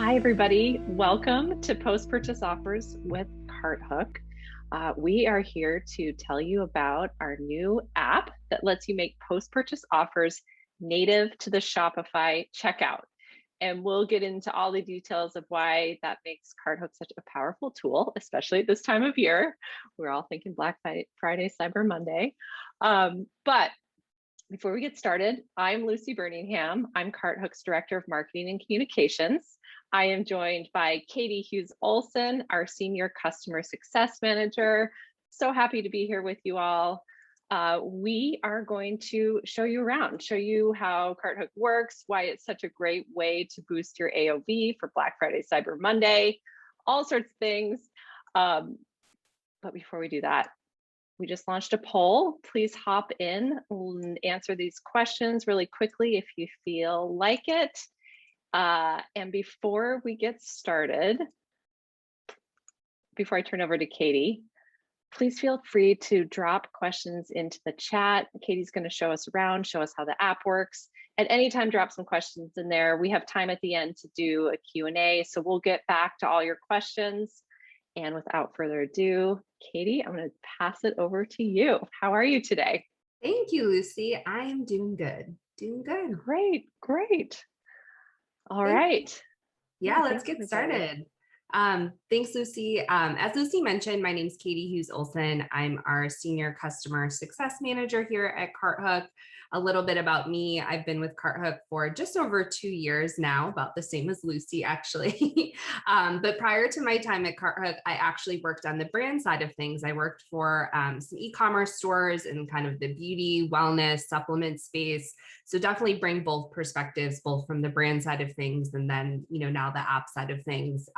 Hi, everybody. Welcome to Post Purchase Offers with CartHook. We are here to tell you about our new app that lets you make post purchase offers native to the Shopify checkout. And we'll get into all the details of why that makes CartHook such a powerful tool, especially at this time of year. We're all thinking Black Friday, Cyber Monday. But before we get started, I'm Lucy Birmingham. I'm CartHook's Director of Marketing and Communications. I am joined by Katie Hughes Olson, our Senior Customer Success Manager. So happy to be here with you all. We are going to show you around, show you how CartHook works, why it's such a great way to boost your AOV for Black Friday, Cyber Monday, all sorts of things. But before we do that, we just launched a poll. Please hop in and answer these questions really quickly if you feel like it. And before we get started, before I turn over to Katie, please feel free to drop questions into the chat. Katie's going to show us around, show us how the app works. At any time, drop some questions in there. We have time at the end to do a Q&A, so we'll get back to all your questions. And without further ado, Katie, I'm going to pass it over to you. How are you today? Thank you, Lucy. I am doing good. Doing good. Great. All right. Yeah, let's get started. Thanks, Lucy. As Lucy mentioned, my name is Katie Hughes Olson. I'm our Senior Customer Success Manager here at CartHook. A little bit about me. I've been with CartHook for just over 2 years now, about the same as Lucy, actually. But prior to my time at CartHook, I actually worked on the brand side of things. I worked for some e-commerce stores in kind of the beauty, wellness, supplement space. So definitely bring both perspectives, both from the brand side of things and then, now the app side of things.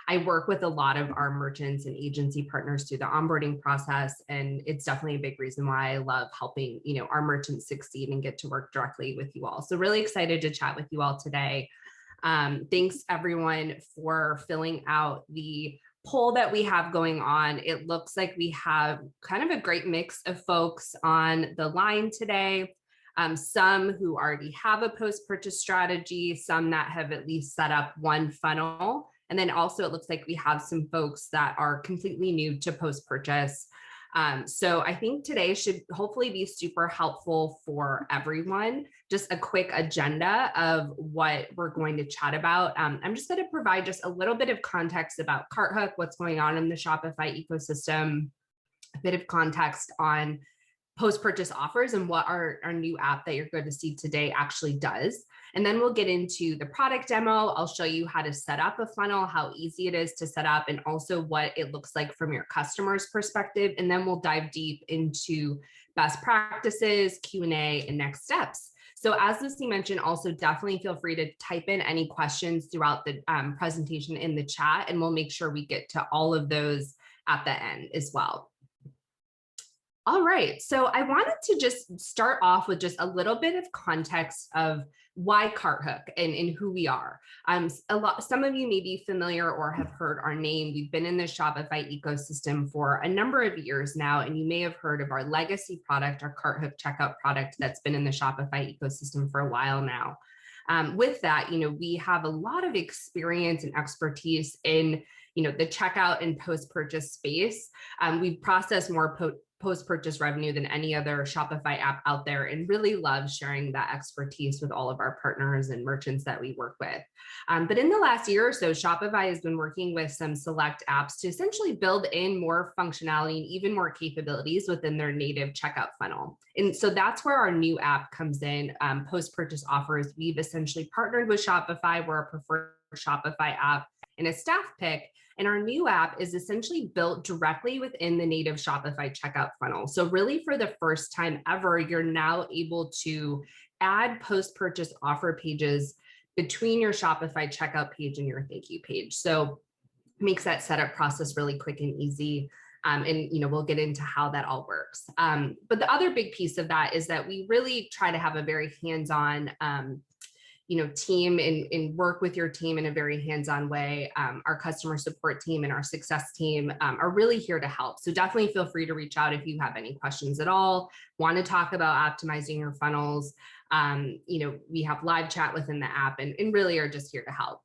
I work with a lot of our merchants and agency partners through the onboarding process. And it's definitely a big reason why I love helping, our merchants succeed and get to work directly with you all. So really excited to chat with you all today. Thanks everyone for filling out the poll that we have going on. It looks like we have kind of a great mix of folks on the line today. Some who already have a post-purchase strategy, some that have at least set up one funnel. And then also it looks like we have some folks that are completely new to post-purchase. So I think today should hopefully be super helpful for everyone. Just a quick agenda of what we're going to chat about. I'm just going to provide just a little bit of context about CartHook, what's going on in the Shopify ecosystem, a bit of context on post-purchase offers and what our new app that you're going to see today actually does. And then we'll get into the product demo. I'll show you how to set up a funnel, how easy it is to set up, and also what it looks like from your customer's perspective. And then we'll dive deep into best practices, Q&A, and next steps. So as Lucy mentioned, also definitely feel free to type in any questions throughout the presentation in the chat, and we'll make sure we get to all of those at the end as well. All right, so I wanted to just start off with just a little bit of context of why CartHook and who we are. Some of you may be familiar or have heard our name. We've been in the Shopify ecosystem for a number of years now, and you may have heard of our legacy product, our CartHook checkout product that's been in the Shopify ecosystem for a while now. With that, we have a lot of experience and expertise in the checkout and post-purchase space. We've processed more post-purchase revenue than any other Shopify app out there, and really love sharing that expertise with all of our partners and merchants that we work with. But in the last year or so, Shopify has been working with some select apps to essentially build in more functionality and even more capabilities within their native checkout funnel. And so that's where our new app comes in, post-purchase offers. We've essentially partnered with Shopify. We're a preferred Shopify app and a staff pick. And our new app is essentially built directly within the native Shopify checkout funnel. So really for the first time ever, you're now able to add post-purchase offer pages between your Shopify checkout page and your thank you page. So makes that setup process really quick and easy. And we'll get into how that all works. But the other big piece of that is that we really try to have a very hands-on team and work with your team in a very hands-on way. Our customer support team and our success team are really here to help. So definitely feel free to reach out if you have any questions at all, want to talk about optimizing your funnels. We have live chat within the app and really are just here to help.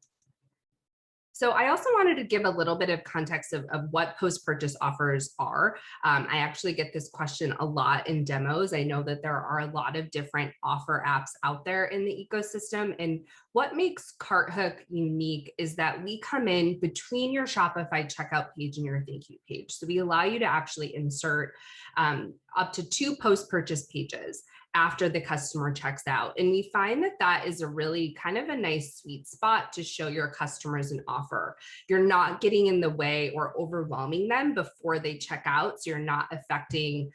So I also wanted to give a little bit of context of what post-purchase offers are. I actually get this question a lot in demos. I know that there are a lot of different offer apps out there in the ecosystem. And what makes CartHook unique is that we come in between your Shopify checkout page and your thank you page. So we allow you to actually insert up to 2 post-purchase pages after the customer checks out. And we find that that is a really kind of a nice sweet spot to show your customers an offer. You're not getting in the way or overwhelming them before they check out. So you're not affecting,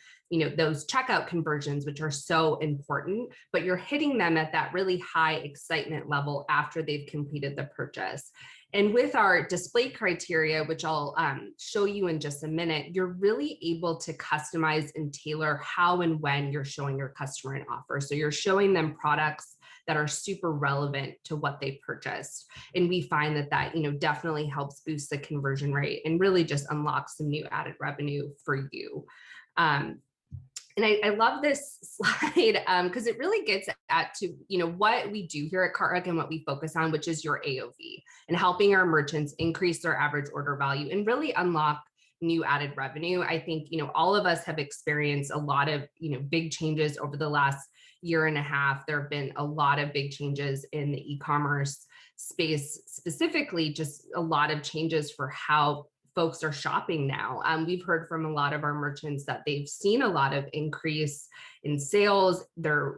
those checkout conversions, which are so important, but you're hitting them at that really high excitement level after they've completed the purchase. And with our display criteria, which I'll show you in just a minute, you're really able to customize and tailor how and when you're showing your customer an offer. So you're showing them products that are super relevant to what they purchased. And we find that definitely helps boost the conversion rate and really just unlocks some new added revenue for you. And I love this slide because it really gets at what we do here at CartHook and what we focus on, which is your AOV and helping our merchants increase their average order value and really unlock new added revenue. I think, all of us have experienced a lot of, big changes over the last year and a half. There have been a lot of big changes in the e-commerce space, specifically just a lot of changes for how folks are shopping now. We've heard from a lot of our merchants that they've seen a lot of increase in sales. They're,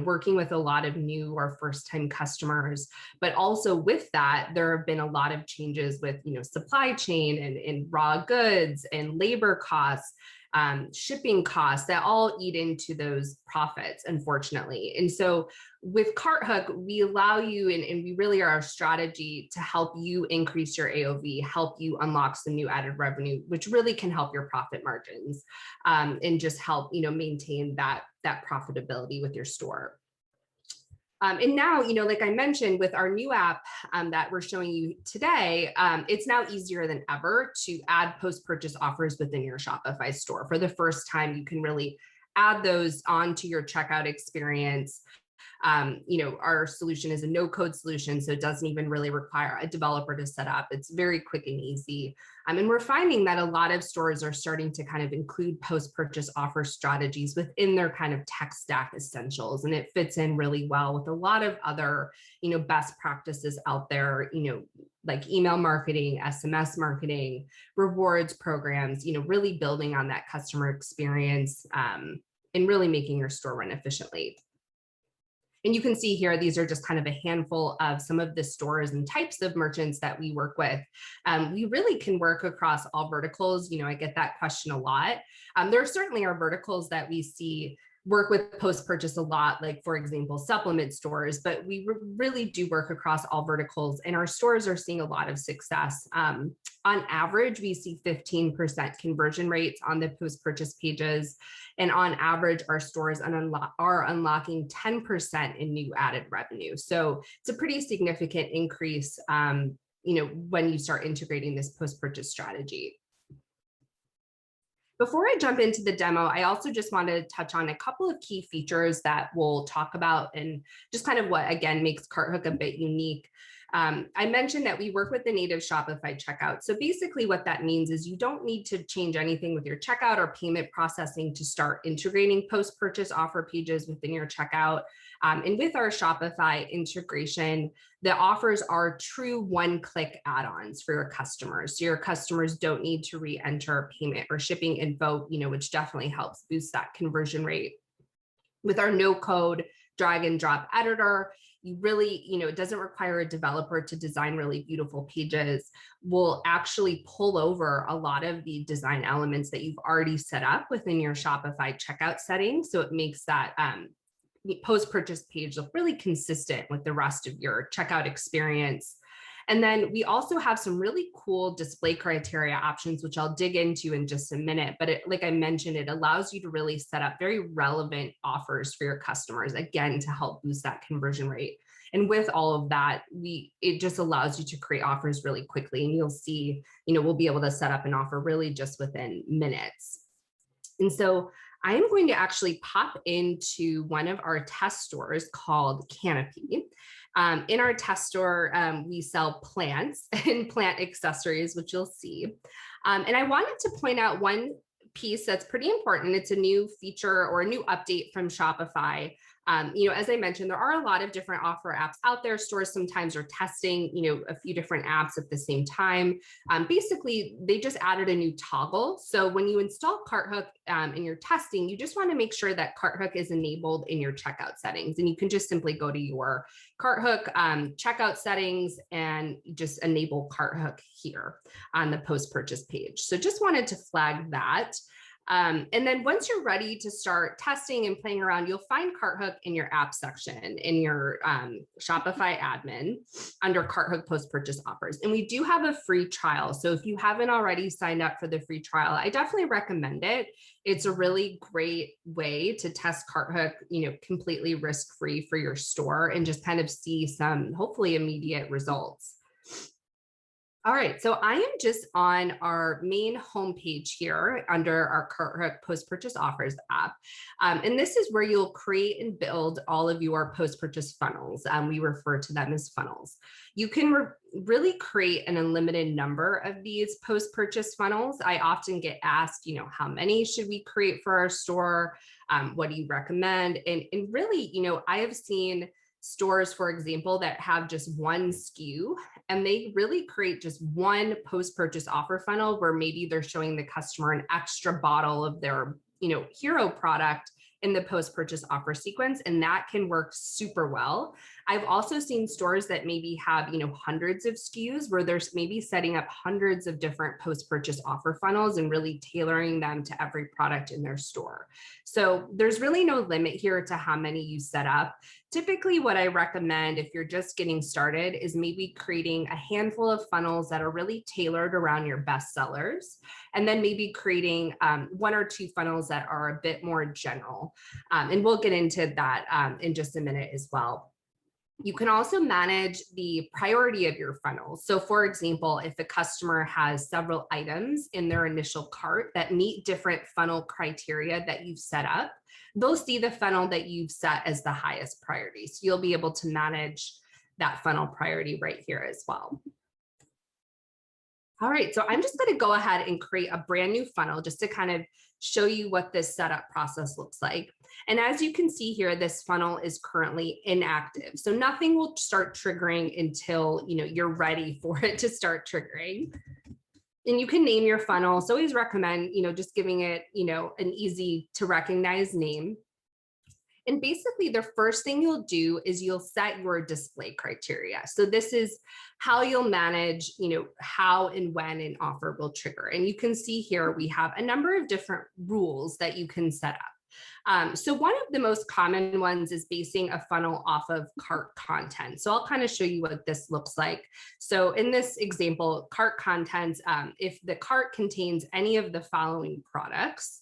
working with a lot of new or first-time customers, but also with that, there have been a lot of changes with, supply chain and raw goods and labor costs, shipping costs that all eat into those profits, unfortunately. And so with CartHook, we allow you, and we really are our strategy to help you increase your AOV, help you unlock some new added revenue, which really can help your profit margins and just help, maintain that profitability with your store. And now, like I mentioned, with our new app that we're showing you today, it's now easier than ever to add post-purchase offers within your Shopify store. For the first time, you can really add those onto your checkout experience. Our solution is a no-code solution, so it doesn't even really require a developer to set up. It's very quick and easy. And we're finding that a lot of stores are starting to kind of include post-purchase offer strategies within their kind of tech stack essentials. And it fits in really well with a lot of other, best practices out there, like email marketing, SMS marketing, rewards programs, really building on that customer experience and really making your store run efficiently. And you can see here, these are just kind of a handful of some of the stores and types of merchants that we work with. We really can work across all verticals. I get that question a lot. There certainly are verticals that we see work with post-purchase a lot, like for example, supplement stores, but we really do work across all verticals and our stores are seeing a lot of success. On average, we see 15% conversion rates on the post-purchase pages. And on average, our stores are unlocking 10% in new added revenue. So it's a pretty significant increase, when you start integrating this post-purchase strategy. Before I jump into the demo, I also just wanted to touch on a couple of key features that we'll talk about and just kind of what, again, makes CartHook a bit unique. I mentioned that we work with the native Shopify checkout. So basically what that means is you don't need to change anything with your checkout or payment processing to start integrating post-purchase offer pages within your checkout. And with our Shopify integration, the offers are true one-click add-ons for your customers. So your customers don't need to re-enter payment or shipping info, which definitely helps boost that conversion rate. With our no-code drag and drop editor, you really, it doesn't require a developer to design really beautiful pages. We'll actually pull over a lot of the design elements that you've already set up within your Shopify checkout settings. So it makes that post-purchase page look really consistent with the rest of your checkout experience. And then we also have some really cool display criteria options, which I'll dig into in just a minute. But like I mentioned, it allows you to really set up very relevant offers for your customers, again, to help boost that conversion rate. And with all of that, it just allows you to create offers really quickly. And you'll see, we'll be able to set up an offer really just within minutes. And so I am going to actually pop into one of our test stores called Canopy. In our test store, we sell plants and plant accessories, which you'll see. And I wanted to point out one piece that's pretty important. It's a new feature or a new update from Shopify. As I mentioned, there are a lot of different offer apps out there. Stores sometimes are testing, a few different apps at the same time. Basically, they just added a new toggle. So when you install CartHook and you're testing, you just want to make sure that CartHook is enabled in your checkout settings. And you can just simply go to your CartHook checkout settings and just enable CartHook here on the post-purchase page. So just wanted to flag that. And then once you're ready to start testing and playing around, you'll find CartHook in your app section in your Shopify admin under CartHook Post Purchase Offers. And we do have a free trial. So if you haven't already signed up for the free trial, I definitely recommend it. It's a really great way to test CartHook, completely risk-free for your store and just kind of see some hopefully immediate results. All right, so I am just on our main homepage here under our CartHook Post-Purchase Offers app. And this is where you'll create and build all of your post-purchase funnels. We refer to them as funnels. You can really create an unlimited number of these post-purchase funnels. I often get asked, how many should we create for our store? What do you recommend? And really, I have seen stores, for example, that have just one SKU and they really create just one post-purchase offer funnel where maybe they're showing the customer an extra bottle of their, hero product in the post-purchase offer sequence. And that can work super well. I've also seen stores that maybe have, hundreds of SKUs where they're maybe setting up hundreds of different post-purchase offer funnels and really tailoring them to every product in their store. So there's really no limit here to how many you set up. Typically, what I recommend if you're just getting started is maybe creating a handful of funnels that are really tailored around your best sellers, and then maybe creating one or two funnels that are a bit more general. And we'll get into that in just a minute as well. You can also manage the priority of your funnels. So for example, if a customer has several items in their initial cart that meet different funnel criteria that you've set up, they'll see the funnel that you've set as the highest priority. So you'll be able to manage that funnel priority right here as well. All right, so I'm just going to go ahead and create a brand new funnel just to kind of show you what this setup process looks like. And as you can see here, this funnel is currently inactive. So nothing will start triggering until you're ready for it to start triggering. And you can name your funnel. So I always recommend just giving it an easy to recognize name. And basically the first thing you'll do is you'll set your display criteria. So this is how you'll manage, how and when an offer will trigger. And you can see here, we have a number of different rules that you can set up. So one of the most common ones is basing a funnel off of cart content. So I'll kind of show you what this looks like. So in this example, cart contents, if the cart contains any of the following products,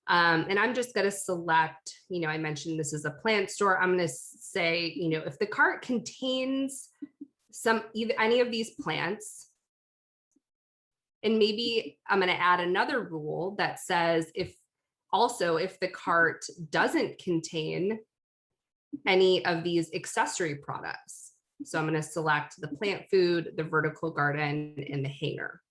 and I'm just going to select, I mentioned this is a plant store. I'm going to say, if the cart contains any of these plants, and maybe I'm going to add another rule that says if the cart doesn't contain any of these accessory products. So I'm going to select the plant food, the vertical garden, and the hanger.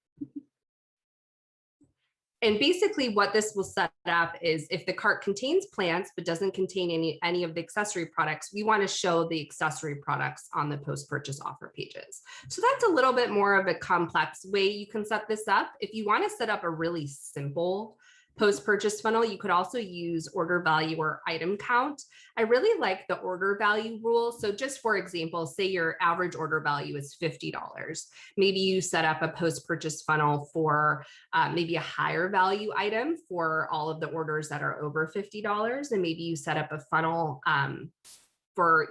And basically what this will set up is if the cart contains plants but doesn't contain any of the accessory products, we want to show the accessory products on the post-purchase offer pages. So that's a little bit more of a complex way you can set this up. If you want to set up a really simple post-purchase funnel, you could also use order value or item count. I really like the order value rule. So just for example, say your average order value is $50. Maybe you set up a post-purchase funnel for maybe a higher value item for all of the orders that are over $50. And maybe you set up a funnel for,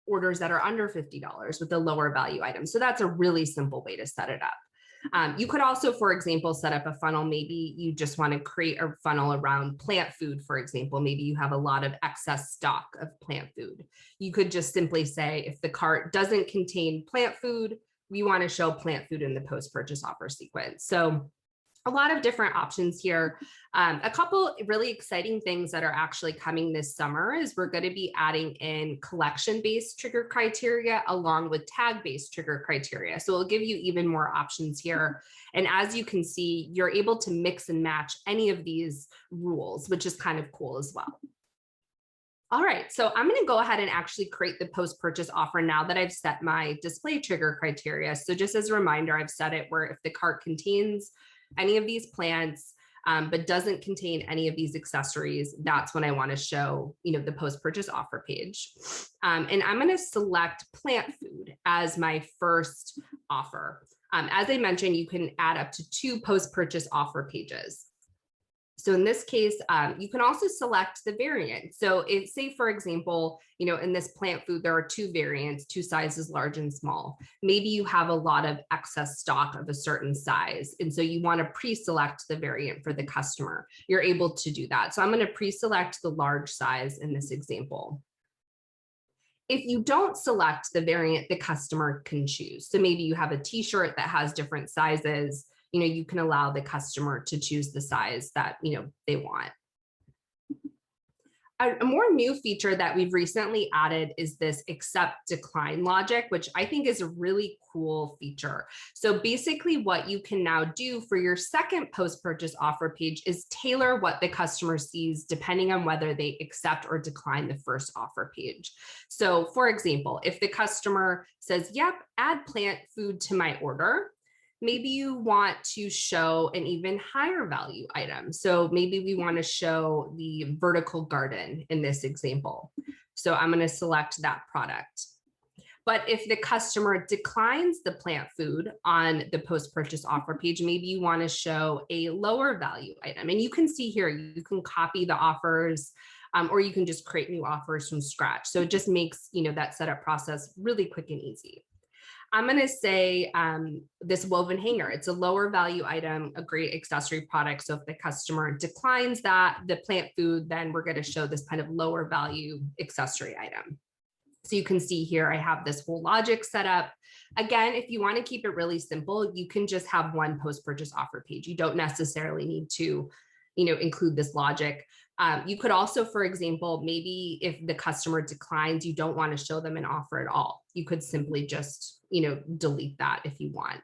orders that are under $50 with a lower value item. So that's a really simple way to set it up. You could also, for example, set up a funnel. Maybe you just want to create a funnel around plant food, for example. Maybe you have a lot of excess stock of plant food. You could just simply say, if the cart doesn't contain plant food, we want to show plant food in the post-purchase offer sequence. So a lot of different options here. A couple really exciting things that are actually coming this summer is we're going to be adding in collection-based trigger criteria along with tag-based trigger criteria. So it'll give you even more options here. And as you can see, you're able to mix and match any of these rules, which is kind of cool as well. All right, so I'm going to go ahead and actually create the post-purchase offer now that I've set my display trigger criteria. So just as a reminder, I've set it where if the cart contains any of these plants, but doesn't contain any of these accessories, that's when I want to show, the post-purchase offer page. And I'm going to select plant food as my first offer. As I mentioned, you can add up to 2 post-purchase offer pages. So in this case, you can also select the variant. So say, for example, in this plant food, there are 2 variants, 2 sizes, large and small. Maybe you have a lot of excess stock of a certain size. And so you want to pre-select the variant for the customer. You're able to do that. So I'm going to pre-select the large size in this example. If you don't select the variant, the customer can choose. So maybe you have a t-shirt that has different sizes. You can allow the customer to choose the size that, they want. A more new feature that we've recently added is this accept decline logic, which I think is a really cool feature. So basically what you can now do for your second post-purchase offer page is tailor what the customer sees depending on whether they accept or decline the first offer page. So for example, if the customer says, yep, add plant food to my order, maybe you want to show an even higher value item. So maybe we want to show the vertical garden in this example. So I'm going to select that product. But if the customer declines the plant food on the post-purchase offer page, maybe you want to show a lower value item. And you can see here, you can copy the offers, or you can just create new offers from scratch. So it just makes, that setup process really quick and easy. I'm going to say this woven hanger, it's a lower value item, a great accessory product. So if the customer declines the plant food, then we're going to show this kind of lower value accessory item. So you can see here, I have this whole logic set up. Again, if you want to keep it really simple, you can just have one post-purchase offer page. You don't necessarily need to, include this logic. You could also, for example, maybe if the customer declines, you don't want to show them an offer at all. You could simply just, delete that if you want.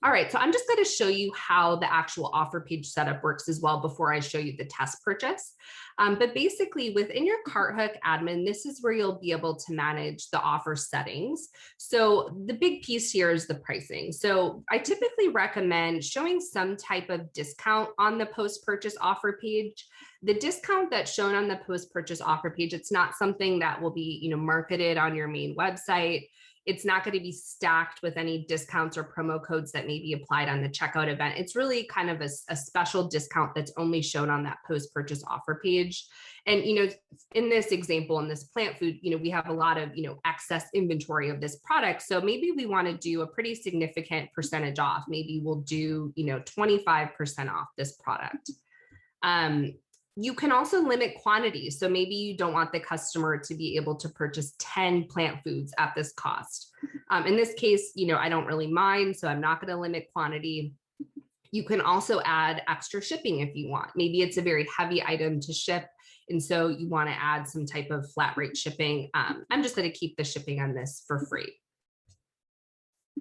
All right, so I'm just going to show you how the actual offer page setup works as well before I show you the test purchase. But basically within your CartHook admin, this is where you'll be able to manage the offer settings. So the big piece here is the pricing. So I typically recommend showing some type of discount on the post-purchase offer page. The discount that's shown on the post-purchase offer page, it's not something that will be, marketed on your main website. It's not going to be stacked with any discounts or promo codes that may be applied on the checkout event. It's really kind of a special discount that's only shown on that post-purchase offer page. And, in this example, in this plant food, we have a lot of, excess inventory of this product. So maybe we want to do a pretty significant percentage off. Maybe we'll do, 25% off this product. You can also limit quantities. So maybe you don't want the customer to be able to purchase 10 plant foods at this cost. In this case, I don't really mind, so I'm not going to limit quantity. You can also add extra shipping if you want. Maybe it's a very heavy item to ship, and so you want to add some type of flat rate shipping. I'm just going to keep the shipping on this for free.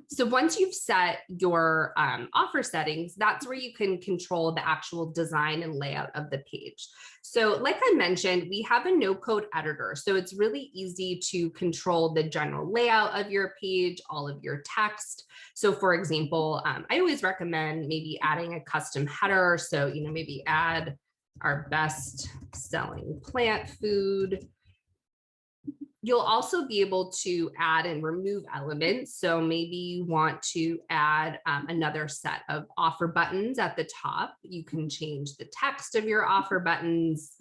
So once you've set your offer settings, that's where you can control the actual design and layout of the page. So like I mentioned, we have a no-code editor. So it's really easy to control the general layout of your page, all of your text. So for example, I always recommend maybe adding a custom header. So, maybe add our best selling plant food. You'll also be able to add and remove elements. So maybe you want to add another set of offer buttons at the top. You can change the text of your offer buttons.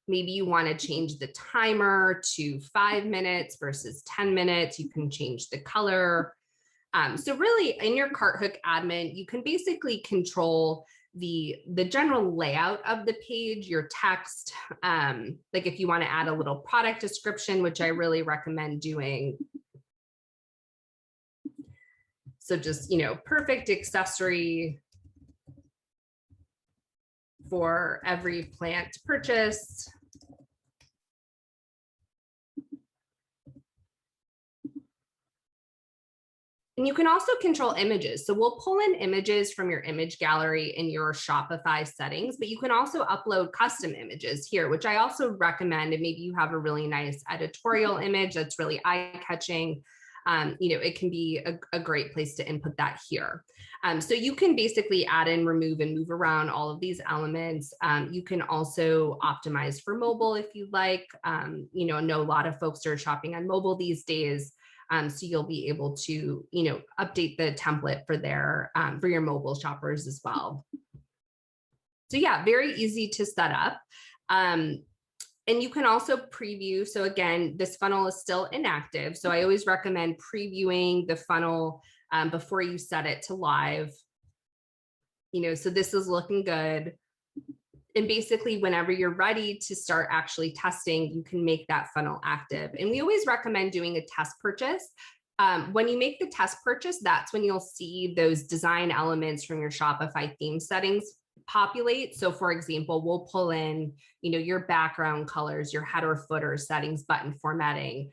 Maybe you want to change the timer to 5 minutes versus 10 minutes. You can change the color. So really in your CartHook admin, you can basically control the general layout of the page, your text, like if you want to add a little product description, which I really recommend doing. So just, perfect accessory for every plant purchased. And you can also control images. So we'll pull in images from your image gallery in your Shopify settings, but you can also upload custom images here, which I also recommend. And maybe you have a really nice editorial image that's really eye-catching. It can be a great place to input that here. So you can basically add in, remove, and move around all of these elements. You can also optimize for mobile if you like. I know a lot of folks are shopping on mobile these days. So you'll be able to, update the template for your mobile shoppers as well. So yeah, very easy to set up. And you can also preview. So again, this funnel is still inactive. So I always recommend previewing the funnel before you set it to live. So this is looking good. And basically, whenever you're ready to start actually testing, you can make that funnel active. And we always recommend doing a test purchase. When you make the test purchase, that's when you'll see those design elements from your Shopify theme settings populate. So for example, we'll pull in, your background colors, your header, footer settings, button formatting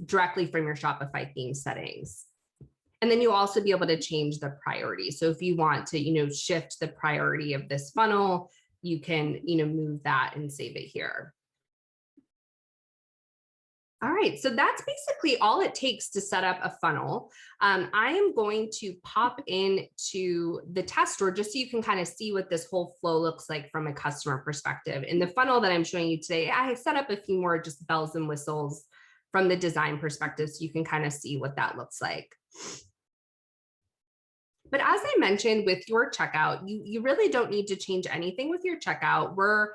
directly from your Shopify theme settings. And then you'll also be able to change the priority. So if you want to, shift the priority of this funnel, you can, move that and save it here. All right, so that's basically all it takes to set up a funnel. I am going to pop into the test store just so you can kind of see what this whole flow looks like from a customer perspective. In the funnel that I'm showing you today, I have set up a few more just bells and whistles from the design perspective so you can kind of see what that looks like. But as I mentioned with your checkout, you really don't need to change anything with your checkout. We're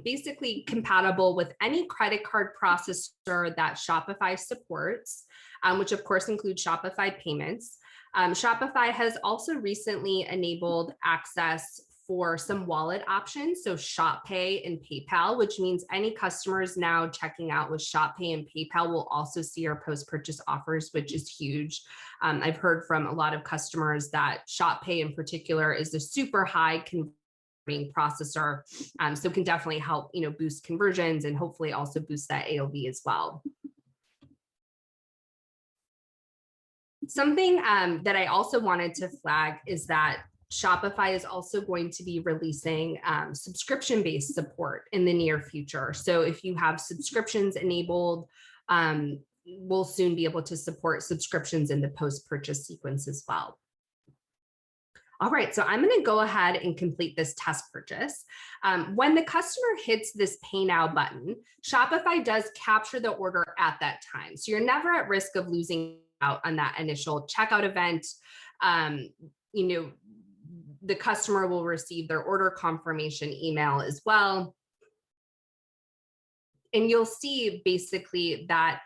basically compatible with any credit card processor that Shopify supports, which of course includes Shopify payments. Shopify has also recently enabled access for some wallet options, so Shop Pay and PayPal, which means any customers now checking out with Shop Pay and PayPal will also see our post-purchase offers, which is huge. I've heard from a lot of customers that Shop Pay in particular is a super high converting processor, so can definitely help boost conversions and hopefully also boost that AOV as well. Something that I also wanted to flag is that Shopify is also going to be releasing subscription-based support in the near future. So if you have subscriptions enabled, we'll soon be able to support subscriptions in the post-purchase sequence as well. All right, so I'm going to go ahead and complete this test purchase. When the customer hits this Pay Now button, Shopify does capture the order at that time. So you're never at risk of losing out on that initial checkout event. The customer will receive their order confirmation email as well. And you'll see basically that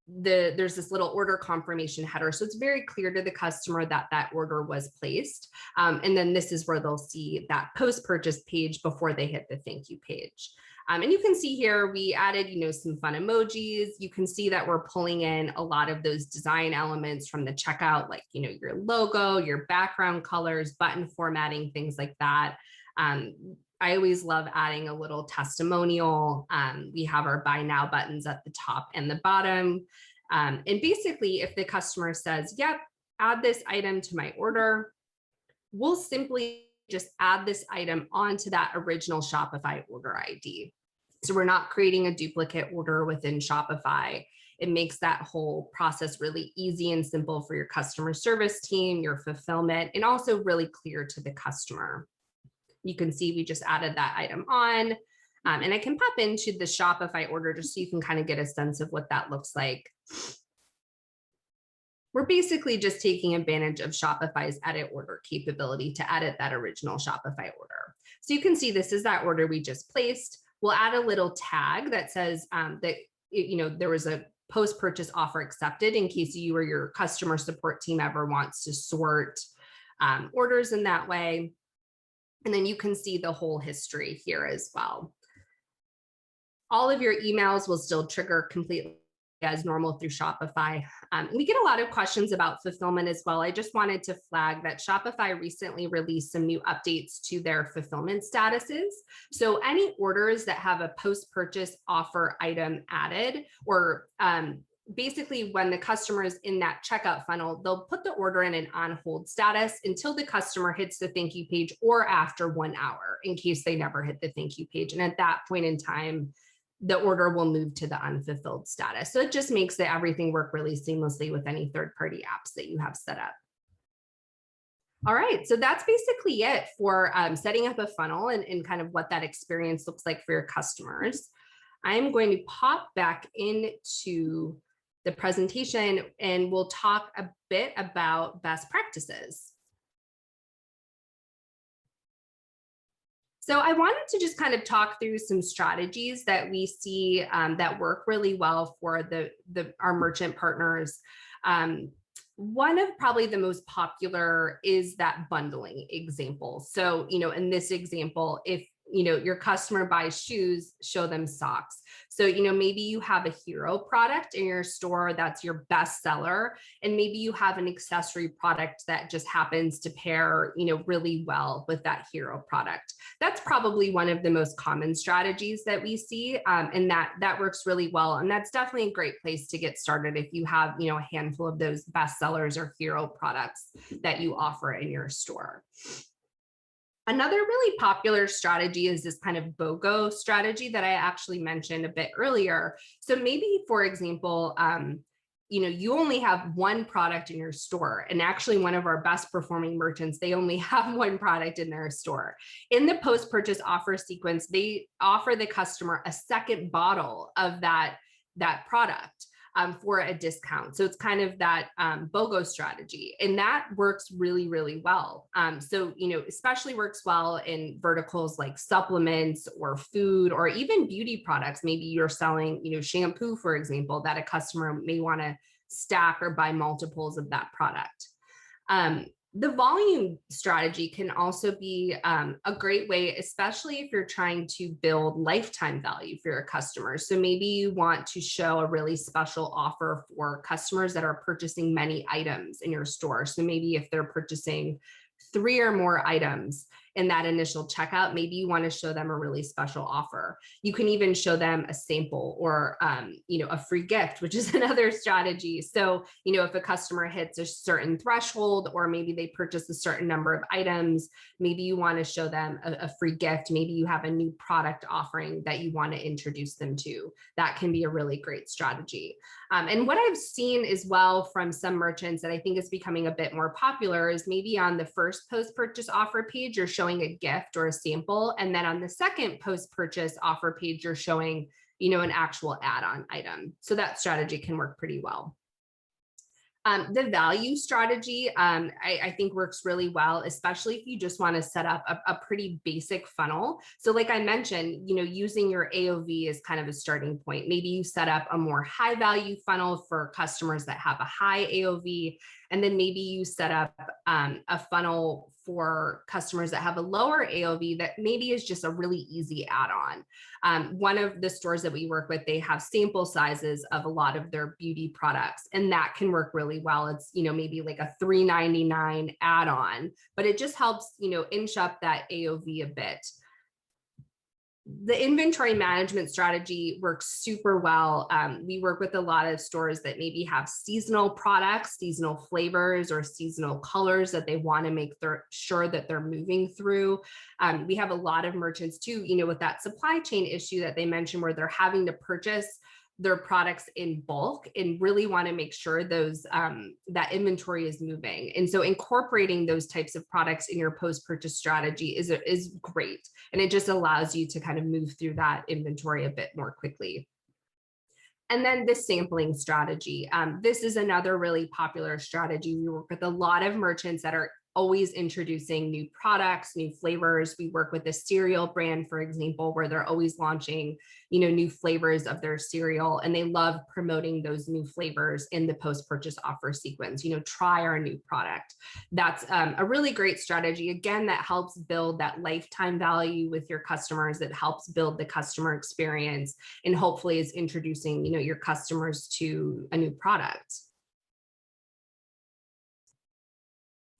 there's this little order confirmation header. So it's very clear to the customer that that order was placed. And then this is where they'll see that post-purchase page before they hit the thank you page. And you can see here, we added, some fun emojis. You can see that we're pulling in a lot of those design elements from the checkout, like, your logo, your background colors, button formatting, things like that. I always love adding a little testimonial. We have our buy now buttons at the top and the bottom. And basically, if the customer says, yep, add this item to my order, we'll simply just add this item onto that original Shopify order ID. So we're not creating a duplicate order within Shopify. It makes that whole process really easy and simple for your customer service team, your fulfillment, and also really clear to the customer. You can see we just added that item on, and I can pop into the Shopify order just so you can kind of get a sense of what that looks like. We're basically just taking advantage of Shopify's edit order capability to edit that original Shopify order. So you can see this is that order we just placed. We'll add a little tag that says that there was a post-purchase offer accepted in case you or your customer support team ever wants to sort orders in that way. And then you can see the whole history here as well. All of your emails will still trigger completely as normal through Shopify. We get a lot of questions about fulfillment as well. I just wanted to flag that Shopify recently released some new updates to their fulfillment statuses. So any orders that have a post-purchase offer item added, or basically when the customer is in that checkout funnel, they'll put the order in an on hold status until the customer hits the thank you page, or after 1 hour in case they never hit the thank you page. And at that point in time, the order will move to the unfulfilled status. So it just makes everything work really seamlessly with any third-party apps that you have set up. All right, so that's basically it for setting up a funnel and kind of what that experience looks like for your customers. I'm going to pop back into the presentation and we'll talk a bit about best practices. So I wanted to just kind of talk through some strategies that we see that work really well for our merchant partners. One of probably the most popular is that bundling example. So, in this example, if your customer buys shoes, show them socks. So, maybe you have a hero product in your store that's your best seller, and maybe you have an accessory product that just happens to pair, really well with that hero product. That's probably one of the most common strategies that we see, and that works really well. And that's definitely a great place to get started if you have, a handful of those best sellers or hero products that you offer in your store. Another really popular strategy is this kind of BOGO strategy that I actually mentioned a bit earlier. So maybe, for example, you only have one product in your store, and actually one of our best performing merchants, they only have one product in their store. In the post-purchase offer sequence, they offer the customer a second bottle of that product for a discount. So it's kind of that BOGO strategy, and that works really, really well. So, especially works well in verticals like supplements or food, or even beauty products. Maybe you're selling, shampoo, for example, that a customer may want to stack or buy multiples of that product. The volume strategy can also be a great way, especially if you're trying to build lifetime value for your customers. So maybe you want to show a really special offer for customers that are purchasing many items in your store. So maybe if they're purchasing 3 or more items in that initial checkout, maybe you want to show them a really special offer. You can even show them a sample or, a free gift, which is another strategy. So, if a customer hits a certain threshold, or maybe they purchase a certain number of items, maybe you want to show them a free gift. Maybe you have a new product offering that you want to introduce them to. That can be a really great strategy. And what I've seen as well from some merchants that I think is becoming a bit more popular is maybe on the first post-purchase offer page, you're showing a gift or a sample. And then on the second post-purchase offer page, you're showing, an actual add-on item. So that strategy can work pretty well. The value strategy, I think works really well, especially if you just want to set up a pretty basic funnel. So like I mentioned, using your AOV is kind of a starting point. Maybe you set up a more high value funnel for customers that have a high AOV. And then maybe you set up a funnel for customers that have a lower AOV that maybe is just a really easy add-on. One of the stores that we work with, they have sample sizes of a lot of their beauty products, and that can work really well. It's, maybe like a $3.99 add-on, but it just helps, inch up that AOV a bit. The inventory management strategy works super well. We work with a lot of stores that maybe have seasonal products, seasonal flavors, or seasonal colors that they want to make sure that they're moving through. We have a lot of merchants too, with that supply chain issue that they mentioned, where they're having to purchase their products in bulk and really want to make sure that inventory is moving. And so incorporating those types of products in your post-purchase strategy is great. And it just allows you to kind of move through that inventory a bit more quickly. And then the sampling strategy. This is another really popular strategy. We work with a lot of merchants that are always introducing new products, new flavors. We work with a cereal brand, for example, where they're always launching, new flavors of their cereal, and they love promoting those new flavors in the post-purchase offer sequence. Try our new product. That's a really great strategy. Again, that helps build that lifetime value with your customers. It helps build the customer experience, and hopefully is introducing, your customers to a new product.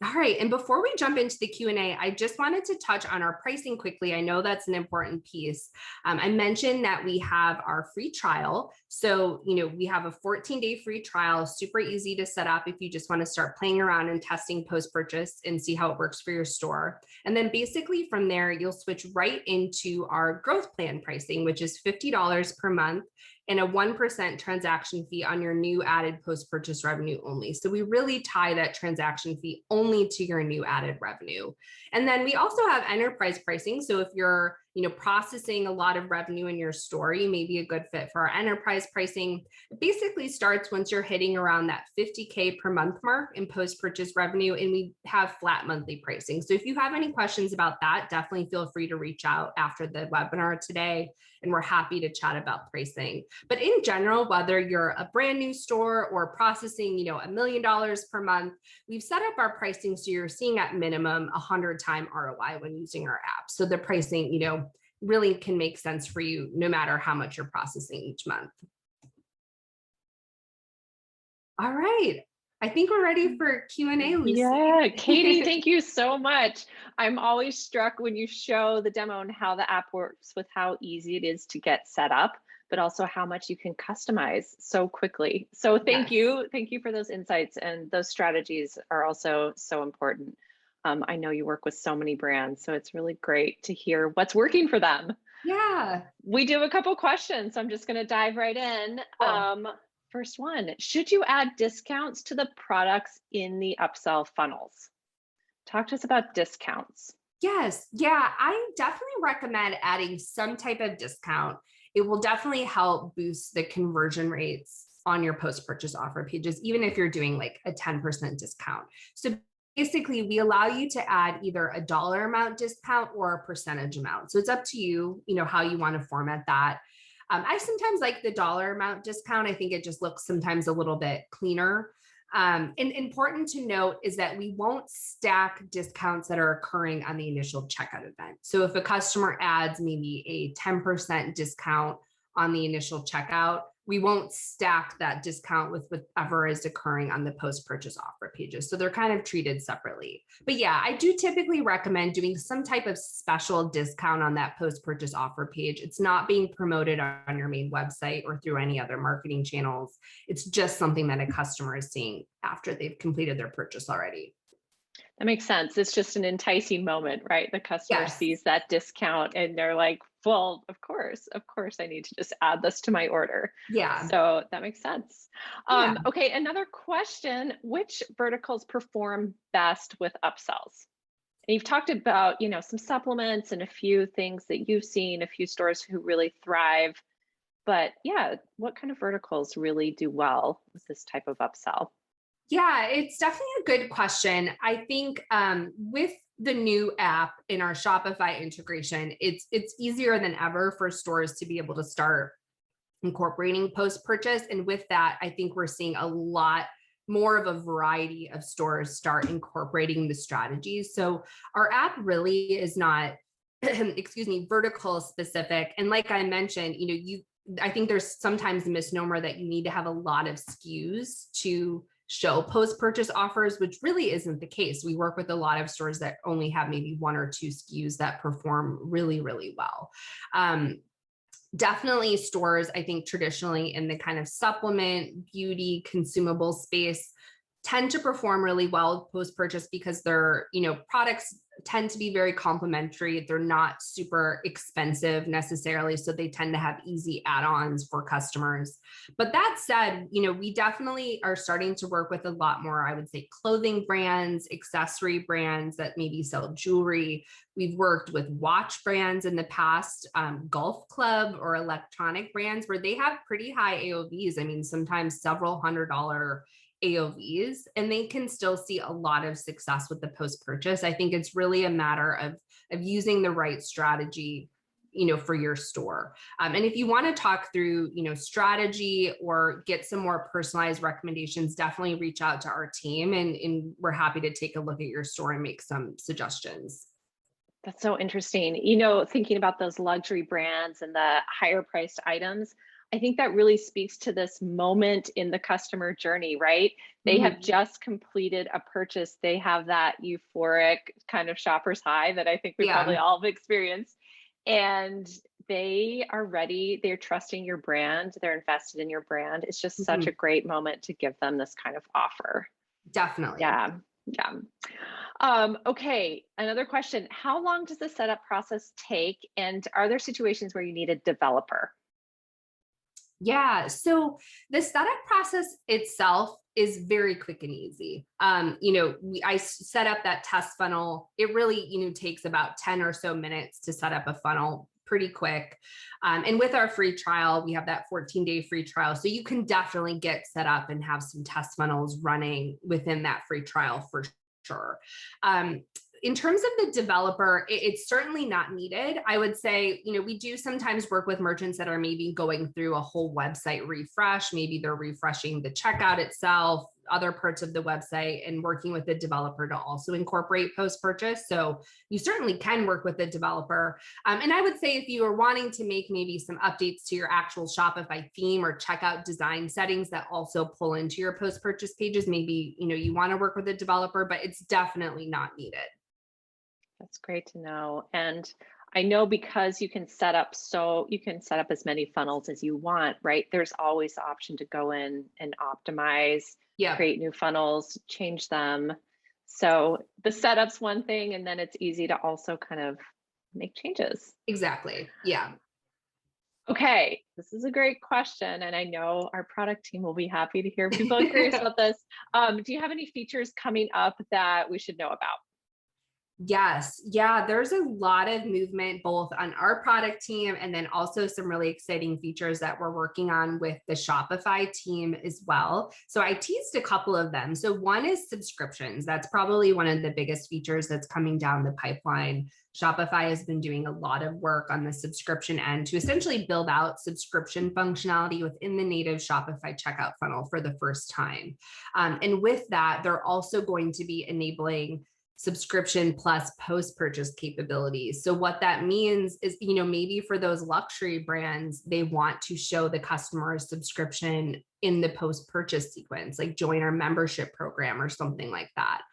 All right. And before we jump into the Q&A, I just wanted to touch on our pricing quickly. I know that's an important piece. I mentioned that we have our free trial. So, we have a 14-day free trial, super easy to set up if you just want to start playing around and testing post-purchase and see how it works for your store. And then basically from there, you'll switch right into our growth plan pricing, which is $50 per month and a 1% transaction fee on your new added post-purchase revenue only. So we really tie that transaction fee only to your new added revenue. And then we also have enterprise pricing. So if you're processing a lot of revenue in your store, you may be a good fit for our enterprise pricing. It basically starts once you're hitting around that $50K per month mark in post-purchase revenue, and we have flat monthly pricing. So if you have any questions about that, definitely feel free to reach out after the webinar today, and we're happy to chat about pricing. But in general, whether you're a brand new store or processing, $1 million per month, we've set up our pricing so you're seeing at minimum 100-time ROI when using our app. So the pricing, really can make sense for you no matter how much you're processing each month. All right. I think we're ready for Q&A, Lucy. Yeah, Katie, thank you so much. I'm always struck when you show the demo and how the app works with how easy it is to get set up, but also how much you can customize so quickly. So thank you. Thank you for those insights, and those strategies are also so important. I know you work with so many brands, so it's really great to hear what's working for them. Yeah. We do have a couple questions, so I'm just going to dive right in. Cool. First one, should you add discounts to the products in the upsell funnels? Talk to us about discounts. Yes. Yeah, I definitely recommend adding some type of discount. It will definitely help boost the conversion rates on your post-purchase offer pages, even if you're doing like a 10% discount. So basically, we allow you to add either a dollar amount discount or a percentage amount. So it's up to you, how you want to format that. I sometimes like the dollar amount discount. I think it just looks sometimes a little bit cleaner. And important to note is that we won't stack discounts that are occurring on the initial checkout event. So if a customer adds maybe a 10% discount on the initial checkout, we won't stack that discount with whatever is occurring on the post-purchase offer pages. So they're kind of treated separately. But yeah, I do typically recommend doing some type of special discount on that post-purchase offer page. It's not being promoted on your main website or through any other marketing channels. It's just something that a customer is seeing after they've completed their purchase already. That makes sense. It's just an enticing moment, right? The customer sees that discount and they're like, well, of course, I need to just add this to my order. Yeah. So that makes sense. Okay, another question, which verticals perform best with upsells? And you've talked about, some supplements and a few things that you've seen, a few stores who really thrive. But yeah, what kind of verticals really do well with this type of upsell? Yeah, it's definitely a good question. I think with the new app in our Shopify integration, it's easier than ever for stores to be able to start incorporating post-purchase. And with that, I think we're seeing a lot more of a variety of stores start incorporating the strategies. So our app really is not, vertical specific. And like I mentioned, I think there's sometimes a misnomer that you need to have a lot of SKUs to show post-purchase offers, which really isn't the case. We work with a lot of stores that only have maybe 1 or 2 SKUs that perform really, really well. Definitely stores, I think traditionally in the kind of supplement, beauty, consumable space tend to perform really well post-purchase because their, products tend to be very complementary. They're not super expensive necessarily, so they tend to have easy add-ons for customers. But that said, we definitely are starting to work with a lot more, I would say, clothing brands, accessory brands that maybe sell jewelry. We've worked with watch brands in the past, golf club or electronic brands where they have pretty high AOVs. I mean, sometimes several $100 AOVs, and they can still see a lot of success with the post-purchase. I think it's really a matter of using the right strategy, for your store. And if you want to talk through, strategy or get some more personalized recommendations, definitely reach out to our team, and we're happy to take a look at your store and make some suggestions. That's so interesting. Thinking about those luxury brands and the higher priced items, I think that really speaks to this moment in the customer journey, right? They have just completed a purchase. They have that euphoric kind of shopper's high that I think we probably Yeah. all have experienced. And they are ready. They're trusting your brand. They're invested in your brand. It's just such a great moment to give them this kind of offer. Definitely. Yeah. Yeah. Okay, another question. How long does the setup process take? And are there situations where you need a developer? Yeah. So the setup process itself is very quick and easy. I set up that test funnel. It really, takes about 10 or so minutes to set up a funnel, pretty quick. And with our free trial, we have that 14-day free trial. So you can definitely get set up and have some test funnels running within that free trial for sure. In terms of the developer, it's certainly not needed. I would say, we do sometimes work with merchants that are maybe going through a whole website refresh. Maybe they're refreshing the checkout itself, other parts of the website, and working with the developer to also incorporate post-purchase. So you certainly can work with the developer. And I would say if you are wanting to make maybe some updates to your actual Shopify theme or checkout design settings that also pull into your post-purchase pages, maybe, you want to work with a developer, but it's definitely not needed. That's great to know. And I know because you can set up as many funnels as you want, right? There's always the option to go in and optimize, create new funnels, change them. So the setup's one thing, and then it's easy to also kind of make changes. Exactly. Yeah. Okay, this is a great question, and I know our product team will be happy to hear people are curious about this. Do you have any features coming up that we should know about? Yes. Yeah. There's a lot of movement both on our product team and then also some really exciting features that we're working on with the Shopify team as well. So I teased a couple of them. So one is subscriptions. That's probably one of the biggest features that's coming down the pipeline. Shopify has been doing a lot of work on the subscription end to essentially build out subscription functionality within the native Shopify checkout funnel for the first time. And with that, they're also going to be enabling subscription plus post-purchase capabilities. So what that means is, maybe for those luxury brands, they want to show the customer a subscription in the post-purchase sequence, like join our membership program or something like that.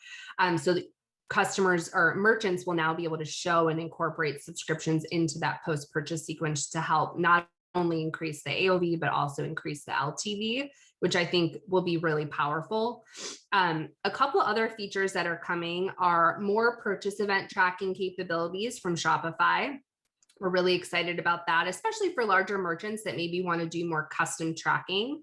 So the customers or merchants will now be able to show and incorporate subscriptions into that post-purchase sequence to help not only increase the AOV, but also increase the LTV, which I think will be really powerful. A couple other features that are coming are more purchase event tracking capabilities from Shopify. We're really excited about that, especially for larger merchants that maybe want to do more custom tracking.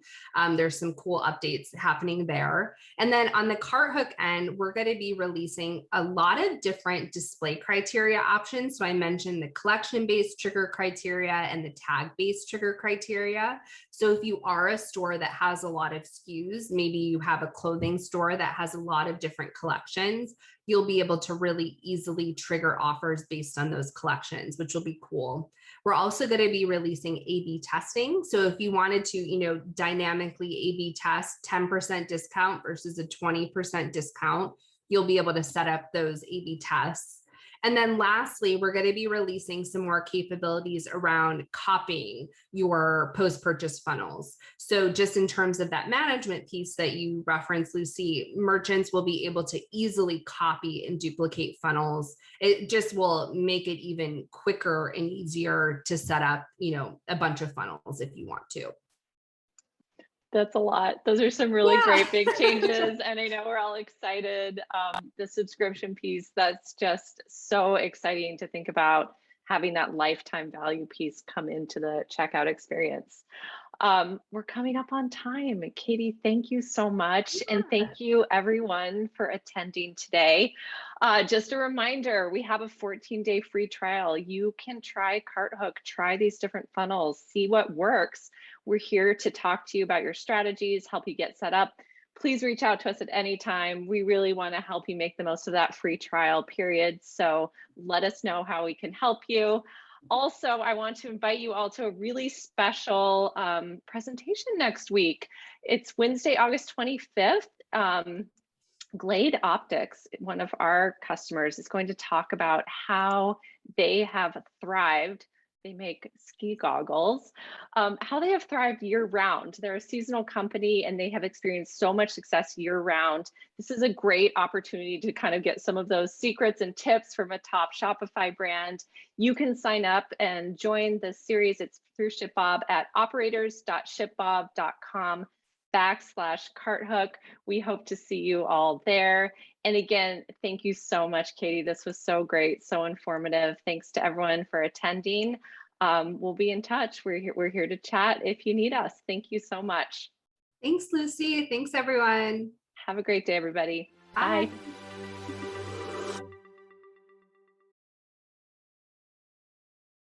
There's some cool updates happening there. And then on the CartHook end, we're going to be releasing a lot of different display criteria options. So I mentioned the collection-based trigger criteria and the tag-based trigger criteria. So if you are a store that has a lot of SKUs, maybe you have a clothing store that has a lot of different collections, you'll be able to really easily trigger offers based on those collections, which will be cool. We're also going to be releasing A/B testing. So if you wanted to, dynamically A/B test 10% discount versus a 20% discount, you'll be able to set up those A/B tests. And then lastly, we're going to be releasing some more capabilities around copying your post-purchase funnels. So just in terms of that management piece that you referenced, Lucy, merchants will be able to easily copy and duplicate funnels. It just will make it even quicker and easier to set up, a bunch of funnels if you want to. That's a lot. Those are some really great big changes. And I know we're all excited. The subscription piece, that's just so exciting to think about having that lifetime value piece come into the checkout experience. We're coming up on time. Katie, thank you so much. And thank you everyone for attending today. Just a reminder, we have a 14-day free trial. You can try CartHook, try these different funnels, see what works. We're here to talk to you about your strategies, help you get set up. please reach out to us at any time. We really want to help you make the most of that free trial period. So let us know how we can help you. Also, I want to invite you all to a really special presentation next week. It's Wednesday, August 25th. Glade Optics, one of our customers, is going to talk about how they have thrived. They make ski goggles, how they have thrived year round. They're a seasonal company and they have experienced so much success year round. This is a great opportunity to kind of get some of those secrets and tips from a top Shopify brand. You can sign up and join the series. It's through ShipBob at operators.shipbob.com/CartHook. We hope to see you all there. And again, thank you so much, Katie. This was so great, so informative. Thanks to everyone for attending. We'll be in touch. We're here to chat if you need us. Thank you so much. Thanks, Lucy. Thanks, everyone. Have a great day, everybody. Bye.